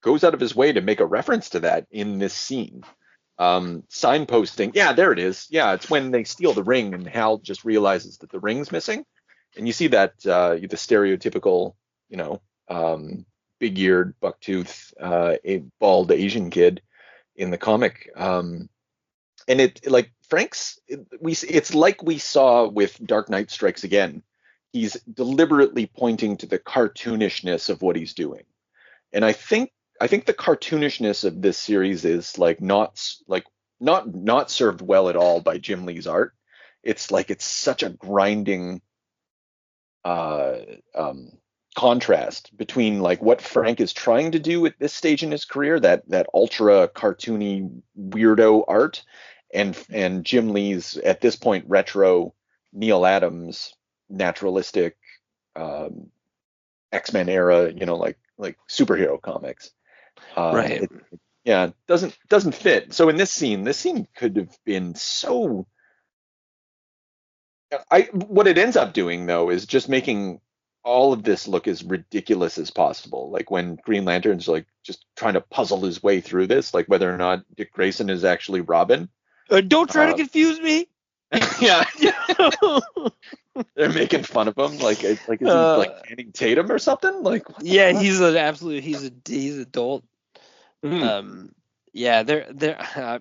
goes out of his way to make a reference to that in this scene. Signposting, yeah, there it is. Yeah, it's when they steal the ring, and Hal just realizes that the ring's missing, and you see that the stereotypical, big-eared, bucktooth, bald Asian kid in the comic. And it, like, it's like we saw with Dark Knight Strikes Again. He's deliberately pointing to the cartoonishness of what he's doing. And I think the cartoonishness of this series is not served well at all by Jim Lee's art. It's such a grinding contrast between, like, what Frank is trying to do at this stage in his career, that ultra cartoony weirdo art, and Jim Lee's, at this point, retro Neil Adams naturalistic X-Men era, like superhero comics. Right. It doesn't fit. So in this scene could have been so. What it ends up doing, though, is just making all of this look as ridiculous as possible. Like, when Green Lantern's, like, just trying to puzzle his way through this, like, whether or not Dick Grayson is actually Robin. Don't try to confuse me. Yeah. They're making fun of him, like is he like Channing Tatum or something? Like, yeah, he's a dolt. Yeah,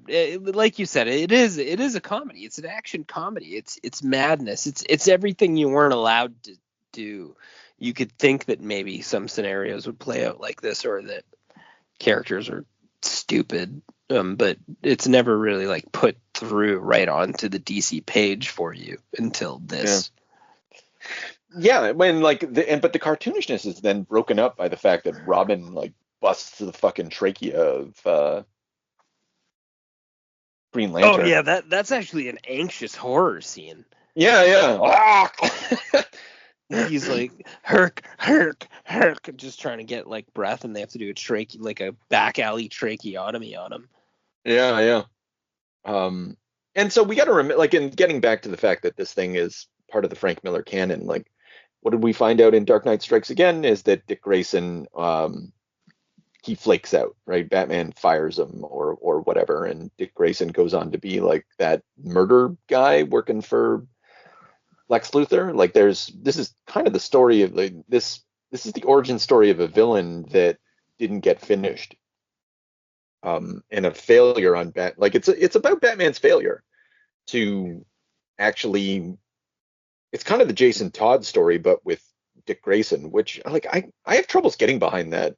like you said, it is a comedy. It's an action comedy. It's madness. It's everything you weren't allowed to do. You could think that maybe some scenarios would play out like this, or that characters are stupid, but it's never really, like, put through right onto the DC page for you until this. Yeah, when, like, but the cartoonishness is then broken up by the fact that Robin, like, busts the fucking trachea of Green Lantern. Oh yeah, that's actually an anxious horror scene. Yeah. He's like, herk, herk, herk, just trying to get, like, breath, and they have to do a back alley tracheotomy on him. Yeah. And so we got to remember, like, in getting back to the fact that this thing is part of the Frank Miller canon, like, what did we find out in Dark Knight Strikes Again is that Dick Grayson, he flakes out, right? Batman fires him or whatever, and Dick Grayson goes on to be, like, that murder guy working for Lex Luthor. Like, this is kind of the story of, like, this is the origin story of a villain that didn't get finished, and a failure on it's about Batman's failure to actually. It's kind of the Jason Todd story, but with Dick Grayson, which, like, I have troubles getting behind that.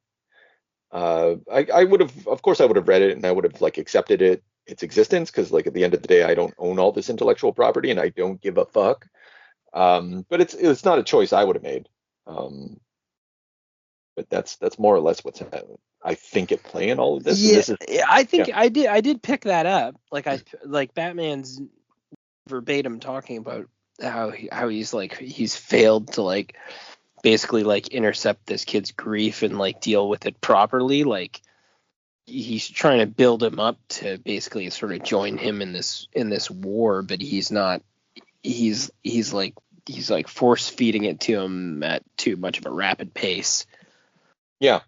I would have, of course, I would have read it, and I would have, like, accepted its existence, because, like, at the end of the day, I don't own all this intellectual property, and I don't give a fuck. But it's not a choice I would have made. But that's more or less what's I think at play in all of this. Yeah, I think I did pick that up. Like Batman's verbatim talking about how he's failed to, like, basically, like, intercept this kid's grief and, like, deal with it properly. Like, he's trying to build him up to basically sort of join him in this war, but he's not. He's like force feeding it to him at too much of a rapid pace. Yeah.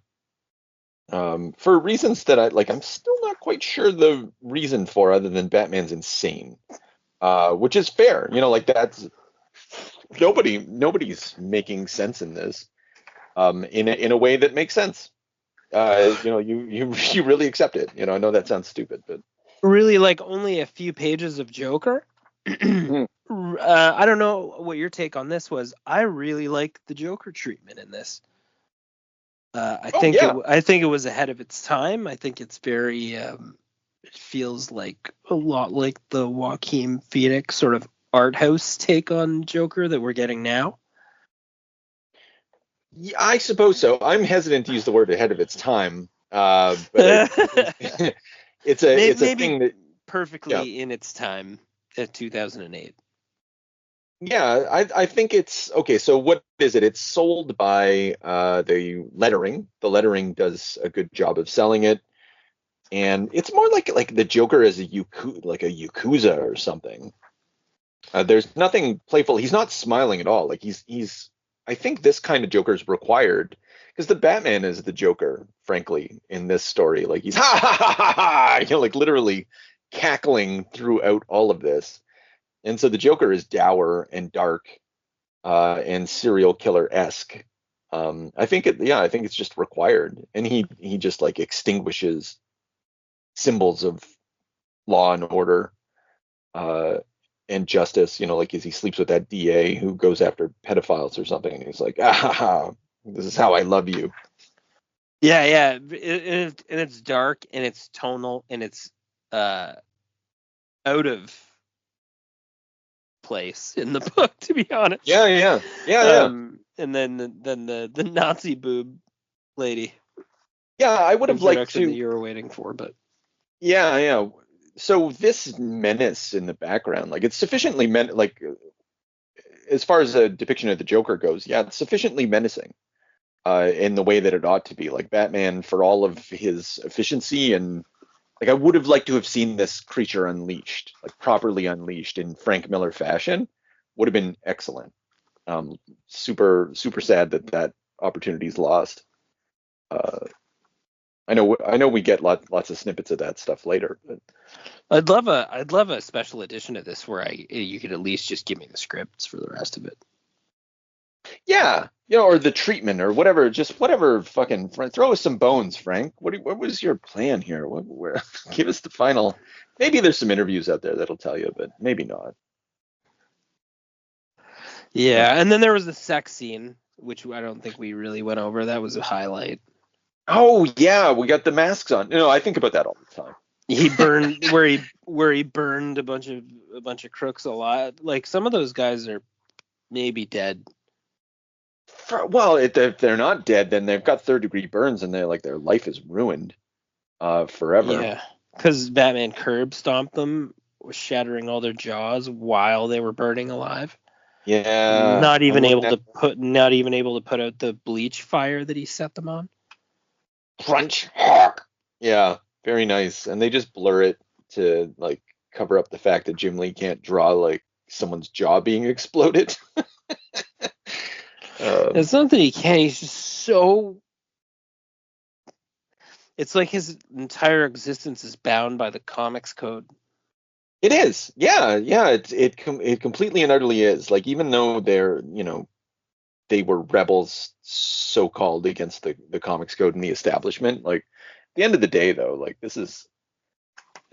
For reasons that I'm still not quite sure the reason for, other than Batman's insane. Which is fair, like, that's nobody's making sense in this, in a way that makes sense. You really accept it. I know that sounds stupid, but really, like, only a few pages of Joker. I don't know what your take on this was. I really like the Joker treatment in this. I think it was ahead of its time. I think it's very. It feels like a lot like the Joaquin Phoenix sort of art house take on Joker that we're getting now. Yeah, I suppose so. I'm hesitant to use the word ahead of its time, but it's a maybe thing that yeah. perfectly in its time at 2008. Yeah, I think it's okay. So what is it? It's sold by the lettering. The lettering does a good job of selling it, and it's more like the Joker as like a Yakuza or something. There's nothing playful. He's not smiling at all. Like he's. I think this kind of Joker is required because the Batman is the Joker, frankly, in this story. Like he's ha ha ha ha ha, like literally cackling throughout all of this. And so the Joker is dour and dark and serial killer-esque. I think it's just required, and he just like extinguishes symbols of law and order uh, and justice. Like as he sleeps with that DA who goes after pedophiles or something, and he's like, ah, this is how I love you. Yeah. And it's dark and it's tonal and it's out of place in the book, to be honest. Yeah. And then the Nazi boob lady. Yeah, I would have liked to. That you were waiting for, but yeah. So this menace in the background, like it's sufficiently like as far as a depiction of the Joker goes, yeah, it's sufficiently menacing in the way that it ought to be. Like Batman, for all of his efficiency, and like I would have liked to have seen this creature unleashed, like properly unleashed in Frank Miller fashion, would have been excellent. Super sad that opportunity's lost. I know we get lots of snippets of that stuff later, but I'd love a special edition of this where you could at least just give me the scripts for the rest of it. Yeah, or the treatment or whatever, just whatever. Fucking throw us some bones, Frank. What was your plan here? Give us the final. Maybe there's some interviews out there that'll tell you, but maybe not. Yeah, and then there was the sex scene, which I don't think we really went over. That was a highlight. Oh yeah, we got the masks on. I think about that all the time. He burned where he burned a bunch of crooks alive. Like some of those guys are maybe dead. If they're not dead, then they've got third-degree burns, and their life is ruined forever. Yeah, because Batman curb stomped them, was shattering all their jaws while they were burning alive. Yeah, not even able to put out the bleach fire that he set them on. Crunch. Yeah, very nice. And they just blur it to like cover up the fact that Jim Lee can't draw like someone's jaw being exploded. It's not that he can't. He's just so. It's like his entire existence is bound by the comics code. It is. Yeah. It completely and utterly is. Like even though they were rebels so called against the comics code and the establishment, like at the end of the day though, like this is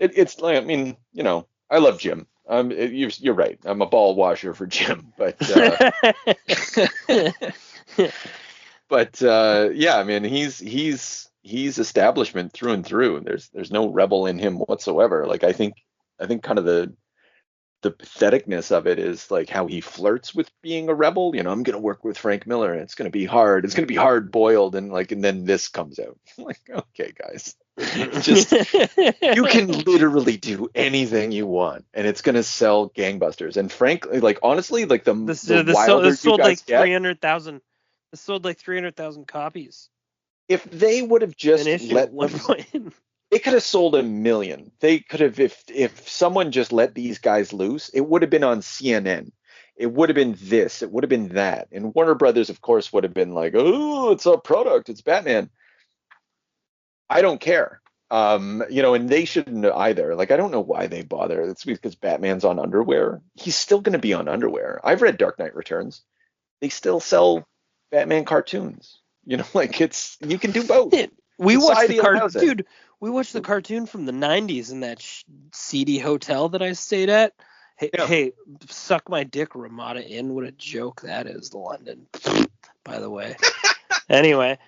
it's like, I mean, I love Jim. You're right. I'm a ball washer for Jim, but yeah, I mean, he's establishment through and through. There's no rebel in him whatsoever. Like I think kind of the patheticness of it is like how he flirts with being a rebel. I'm going to work with Frank Miller and it's going to be hard. It's going to be hard boiled. And then this comes out. Like, okay, guys, just, you can literally do anything you want and it's going to sell gangbusters. And frankly, like, honestly, like the wilder this sold you guys like 300,000. This sold like 300,000 copies. If they would have just let them, they could have sold 1 million. They could have, if someone just let these guys loose, it would have been on CNN. It would have been this. It would have been that. And Warner Brothers, of course, would have been like, oh, it's a product. It's Batman. I don't care. And they shouldn't either. Like, I don't know why they bother. It's because Batman's on underwear. He's still going to be on underwear. I've read Dark Knight Returns. They still sell Batman cartoons. Like you can do both. We watched the cartoon, dude. We watched the cartoon from the 90s in that seedy hotel that I stayed at. Hey, suck my dick, Ramada Inn. What a joke that is, London, by the way. Anyway,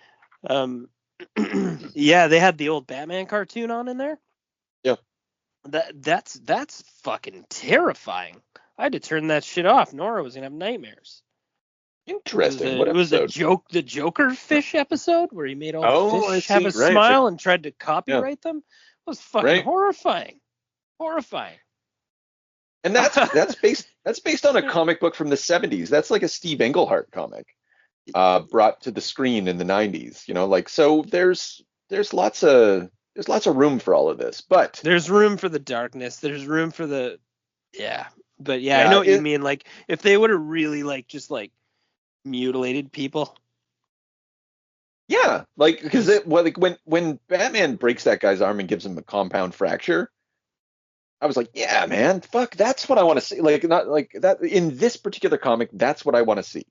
yeah, they had the old Batman cartoon on in there. Yeah. That's fucking terrifying. I had to turn that shit off. Nora was gonna have nightmares. Interesting. It What was a episode? joke, the Joker fish episode where he made all Oh, the I fish have see. a Right. smile and tried to Yeah. copyright them. It was fucking Right. horrifying. Horrifying. And that's based on a comic book from the 70s. That's like a Steve Englehart comic, brought to the screen in the 90s. You know, like, so there's lots of room for all of this. But There's room for the darkness. There's room for the But yeah, I Yeah, know what you mean. Like if they would have really like just like mutilated people. yeah, like because like when Batman breaks that guy's arm and gives him a compound fracture, I was like, yeah, man, fuck, that's what I want to see. Like, not like that in this particular comic. That's what I want to see.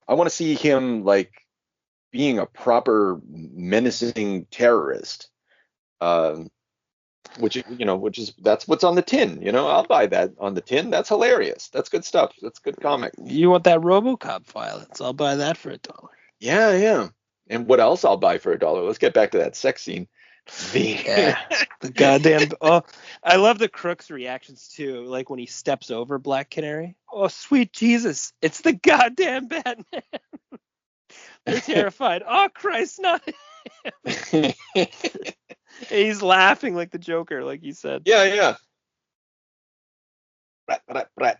I want to see him like being a proper menacing terrorist. Which is that's what's on the tin. You know, I'll buy that on the tin. That's hilarious. That's good stuff. That's good comic. You want that RoboCop violence? I'll buy that for $1. Yeah, yeah. And what else I'll buy for $1? Let's get back to that sex scene. The goddamn. Oh, I love the Crook's reactions too. Like when he steps over Black Canary. Oh, sweet Jesus! It's the goddamn Batman. They're terrified. Oh Christ, not him. He's laughing like the Joker, like you said. Yeah, yeah. Brat, brat, brat.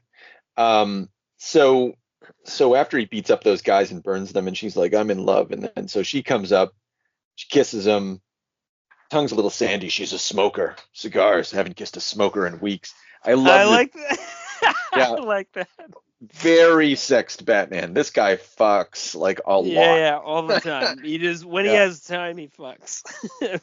So after he beats up those guys and burns them, and she's like, I'm in love, and then so she comes up, she kisses him. Tongue's a little sandy. She's a smoker. Cigars. Haven't kissed a smoker in weeks. I like that. Yeah. I like that. Very sexed Batman. This guy fucks like a lot. Yeah, all the time. He just when he has time, he fucks.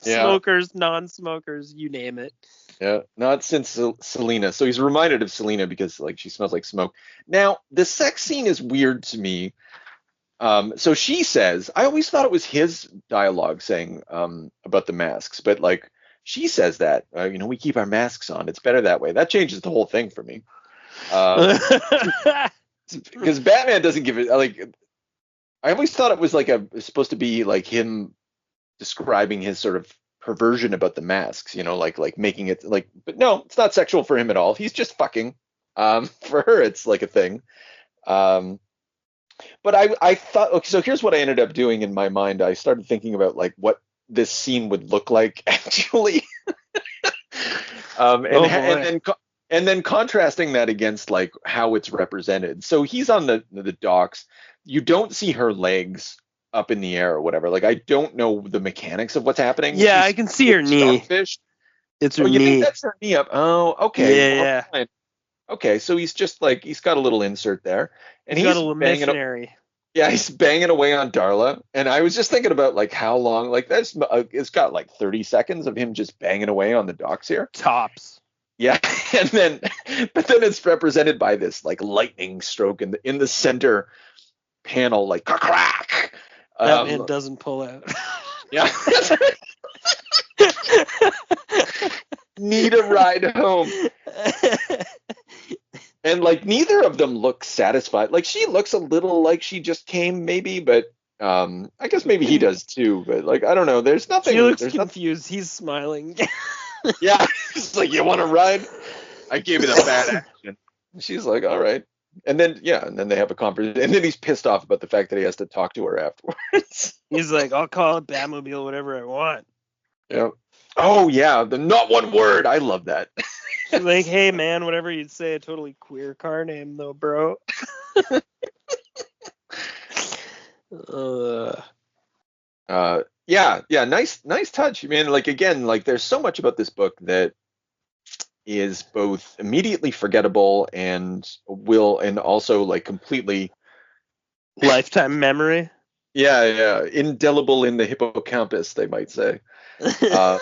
Smokers, non-smokers, you name it. Yeah, not since Selena. So he's reminded of Selena because like she smells like smoke. Now the sex scene is weird to me. So she says, I always thought it was his dialogue saying about the masks, but like she says that we keep our masks on. It's better that way. That changes the whole thing for me. Because Batman doesn't give it like. I always thought it was like supposed to be like him describing his sort of perversion about the masks, like making it like. But no, it's not sexual for him at all. He's just fucking. For her, it's like a thing. But I thought, okay, so here's what I ended up doing in my mind. I started thinking about like what this scene would look like actually, and then contrasting that against like how it's represented. So he's on the docks. You don't see her legs up in the air or whatever. Like I don't know the mechanics of what's happening. Yeah, I can see her knee. Starfish. It's her knee. You think that's her knee up? Oh, okay. Yeah. Fine. Okay, so he's just like he's got a little insert there, and he's got a little banging missionary. Yeah, he's banging away on Darla, and I was just thinking about like how long, like that's it's got like 30 seconds of him just banging away on the docks here. Tops. Yeah, but then it's represented by this like lightning stroke in the center panel, like crack. That man doesn't pull out. Yeah. Need a ride home. And like neither of them look satisfied. Like she looks a little like she just came, maybe, but I guess maybe he does too. But like I don't know. There's nothing. She looks confused. He's smiling. Yeah, it's like, you want to ride? I gave you the bad action. She's like, all right. And then they have a conversation. And then he's pissed off about the fact that he has to talk to her afterwards. He's like, I'll call it Batmobile, whatever I want. Yeah. Oh yeah, the not one word. I love that. She's like, hey man, whatever you'd say, a totally queer car name though, bro. Yeah, nice touch, man. Like again, like there's so much about this book that is both immediately forgettable and also like completely lifetime memory. Yeah, indelible in the hippocampus, they might say. Got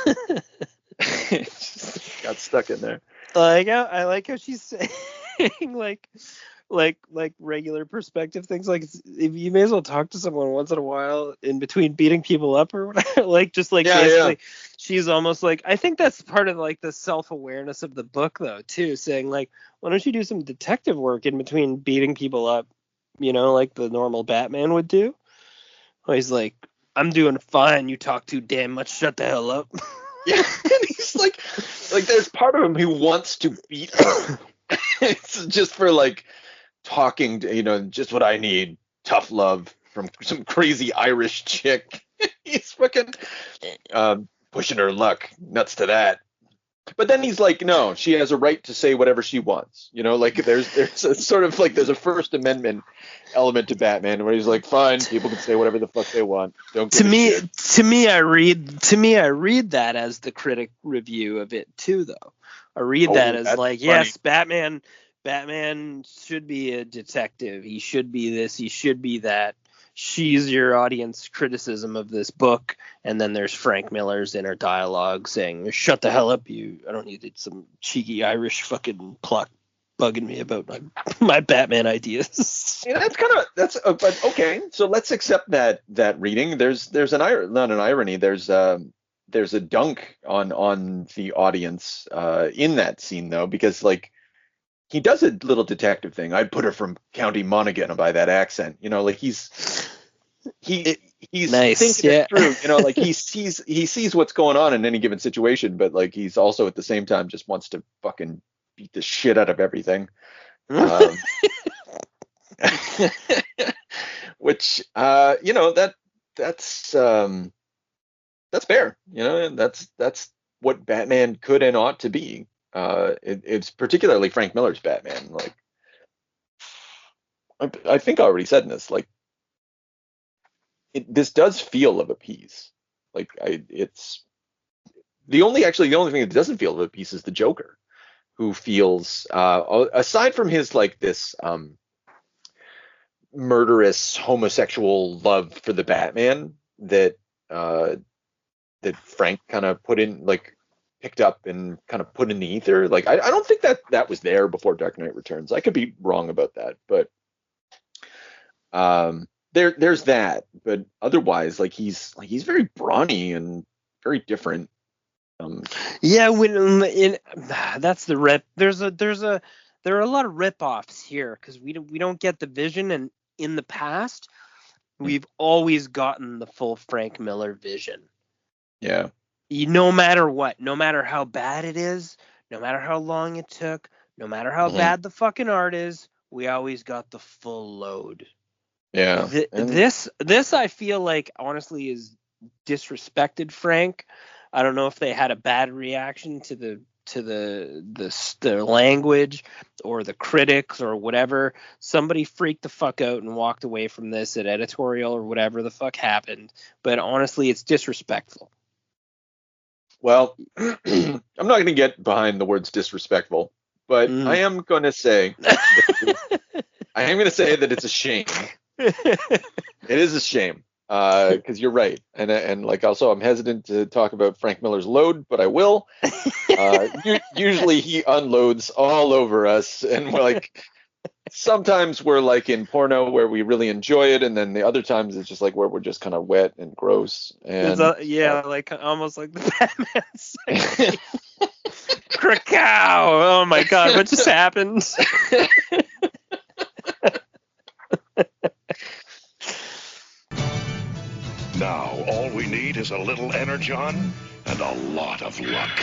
stuck in there. I like how she's saying like regular perspective things. Like if you may as well talk to someone once in a while in between beating people up or whatever. Basically, she's almost like, I think that's part of like the self-awareness of the book though too, saying like, why don't you do some detective work in between beating people up, like the normal Batman would do. Well, he's like, I'm doing fine, you talk too damn much, shut the hell up. Yeah, and he's like there's part of him who wants to beat her. It's just for like talking, just what I need tough love from some crazy Irish chick. He's fucking pushing her luck, nuts to that. But then he's like, no, she has a right to say whatever she wants. You know, like there's a sort of like there's a First Amendment element to Batman where he's like, fine, people can say whatever the fuck they want. Don't give a shit. To me, I read that as the critic review of it too, though. I read that as like, funny. Yes, Batman should be a detective. He should be this. He should be that. She's your audience criticism of this book, and then there's Frank Miller's inner dialogue saying, "Shut the hell up, you! I don't need some cheeky Irish fucking clock bugging me about my Batman ideas." Yeah, but okay. So let's accept that reading. There's not an irony. There's a dunk on the audience in that scene though, because like. He does a little detective thing. I'd put her from County Monaghan by that accent. You know, like he's nice, thinking it through. You know, like he sees what's going on in any given situation, but like he's also at the same time just wants to fucking beat the shit out of everything. Which you know, that's fair. You know, and that's what Batman could and ought to be. It's particularly Frank Miller's Batman. Like, I think I already said this. Like, this does feel of a piece. Like, it's the only thing that doesn't feel of a piece is the Joker, who feels aside from his like this murderous homosexual love for the Batman that Frank kind of picked up and kind of put in the ether. Like, I don't think that was there before Dark Knight Returns. I could be wrong about that, but there's that. But otherwise, like he's very brawny and very different. Yeah, that's the rip. There are a lot of rip-offs here because we don't get the vision, and in the past we've always gotten the full Frank Miller vision. Yeah. No matter what, no matter how bad it is, no matter how long it took, no matter how bad the fucking art is, we always got the full load. Yeah. This I feel like honestly is disrespected Frank. I don't know if they had a bad reaction to the language or the critics or whatever. Somebody freaked the fuck out and walked away from this at editorial or whatever the fuck happened. But honestly, it's disrespectful. Well, I'm not going to get behind the words disrespectful, but I am going to say that it's a shame. It is a shame because you're right, and like also I'm hesitant to talk about Frank Miller's load, but I will. Usually he unloads all over us, and we're like. Sometimes we're like in porno where we really enjoy it, and then the other times it's just like where we're just kind of wet and gross. And like almost like the Batman section. Krakow! Oh my god, what just happened? Now all we need is a little energon and a lot of luck.